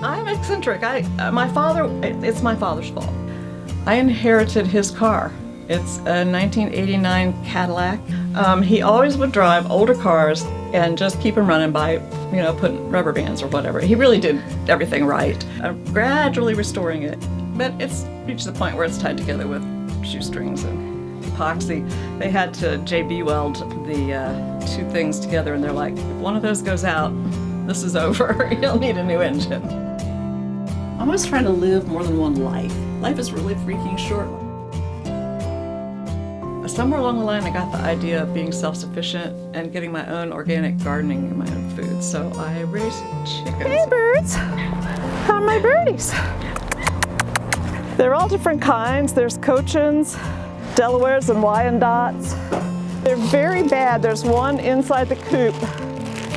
I'm eccentric. My father, it's my father's fault. I inherited his car. It's a 1989 Cadillac. He always would drive older cars and just keep them running by, putting rubber bands or whatever. He really did everything right. I'm gradually restoring it, but it's reached the point where it's tied together with shoestrings and epoxy. They had to JB weld the two things together, and they're like, if one of those goes out, this is over. You'll need a new engine. I'm always trying to live more than one life. Life is really freaking short. Somewhere along the line, I got the idea of being self-sufficient and getting my own organic gardening and my own food. So I raised chickens. Hey birds, how are my birdies? They're all different kinds. There's Cochins, Delawares, and Wyandottes. They're very bad. There's one inside the coop.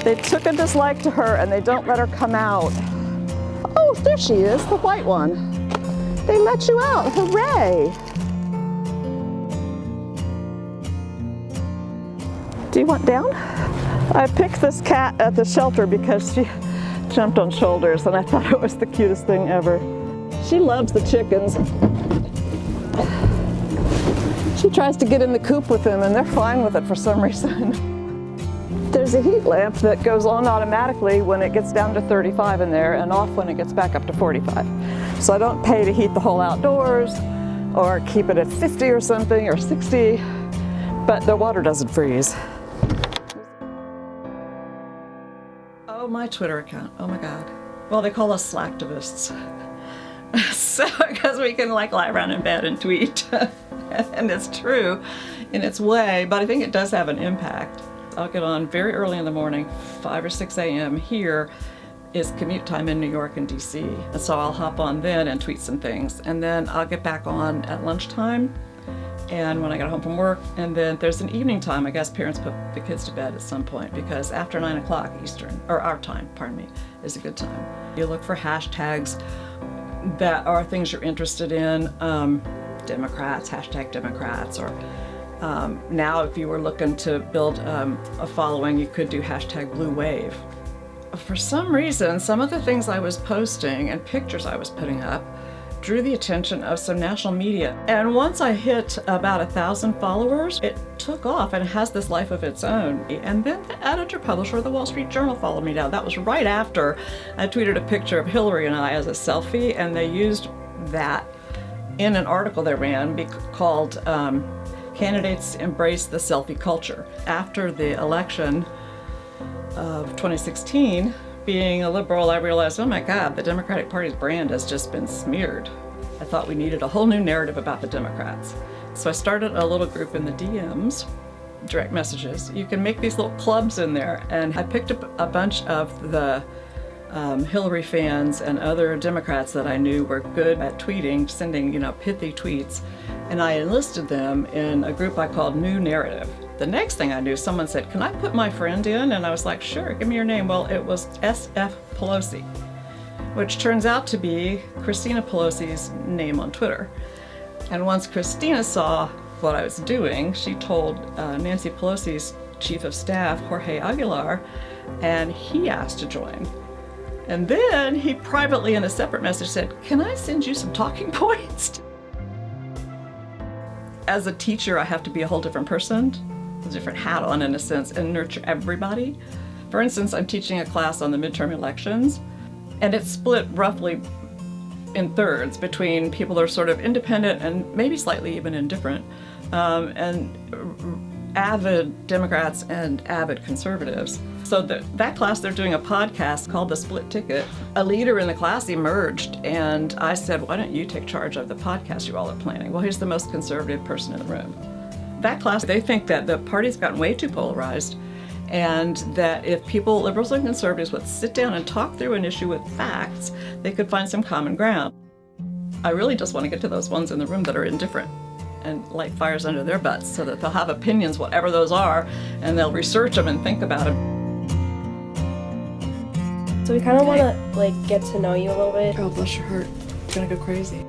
They took a dislike to her and they don't let her come out. Oh, there she is, the white one. They let you out, hooray! Do you want down? I picked this cat at the shelter because she jumped on shoulders and I thought it was the cutest thing ever. She loves the chickens. She tries to get in the coop with them and they're fine with it for some reason. There's a heat lamp that goes on automatically when it gets down to 35 in there and off when it gets back up to 45. So I don't pay to heat the whole outdoors or keep it at 50 or something or 60, but the water doesn't freeze. Oh, my Twitter account. Oh my God. Well, they call us slacktivists. So, because we can lie around in bed and tweet. And it's true in its way, but I think it does have an impact. I'll get on very early in the morning, 5 or 6 a.m. Here is commute time in New York and DC. And so I'll hop on then and tweet some things. And then I'll get back on at lunchtime and when I get home from work. And then there's an evening time. I guess parents put the kids to bed at some point because after 9 o'clock Eastern, or our time, pardon me, is a good time. You look for hashtags that are things you're interested in. Democrats, hashtag Democrats, or now if you were looking to build a following, you could do hashtag Blue Wave. For some reason, some of the things I was posting and pictures I was putting up drew the attention of some national media. And once I hit about 1,000 followers, it took off and it has this life of its own. And then the editor-publisher of the Wall Street Journal followed me down. That was right after I tweeted a picture of Hillary and I as a selfie, and they used that in an article they ran called Candidates Embrace the Selfie Culture. After the election of 2016, being a liberal, I realized, oh my God, the Democratic Party's brand has just been smeared. I thought we needed a whole new narrative about the Democrats. So I started a little group in the DMs, direct messages. You can make these little clubs in there, and I picked up a bunch of the Hillary fans and other Democrats that I knew were good at tweeting, sending, pithy tweets, and I enlisted them in a group I called New Narrative. The next thing I knew, someone said, can I put my friend in? And I was like, sure, give me your name. Well, it was SF Pelosi, which turns out to be Christina Pelosi's name on Twitter. And once Christina saw what I was doing, she told Nancy Pelosi's chief of staff, Jorge Aguilar, and he asked to join. And then he privately in a separate message said, can I send you some talking points? As a teacher, I have to be a whole different person, a different hat on in a sense, and nurture everybody. For instance, I'm teaching a class on the midterm elections, and it's split roughly in thirds between people that are sort of independent and maybe slightly even indifferent, and avid Democrats and avid conservatives. So that class, they're doing a podcast called The Split Ticket. A leader in the class emerged, and I said, why don't you take charge of the podcast you all are planning? Well, he's the most conservative person in the room. That class, they think that the party's gotten way too polarized, and that if people, liberals and conservatives, would sit down and talk through an issue with facts, they could find some common ground. I really just want to get to those ones in the room that are indifferent and light fires under their butts so that they'll have opinions, whatever those are, and they'll research them and think about them. So we kind of want to get to know you a little bit. Oh, bless your heart. It's gonna go crazy.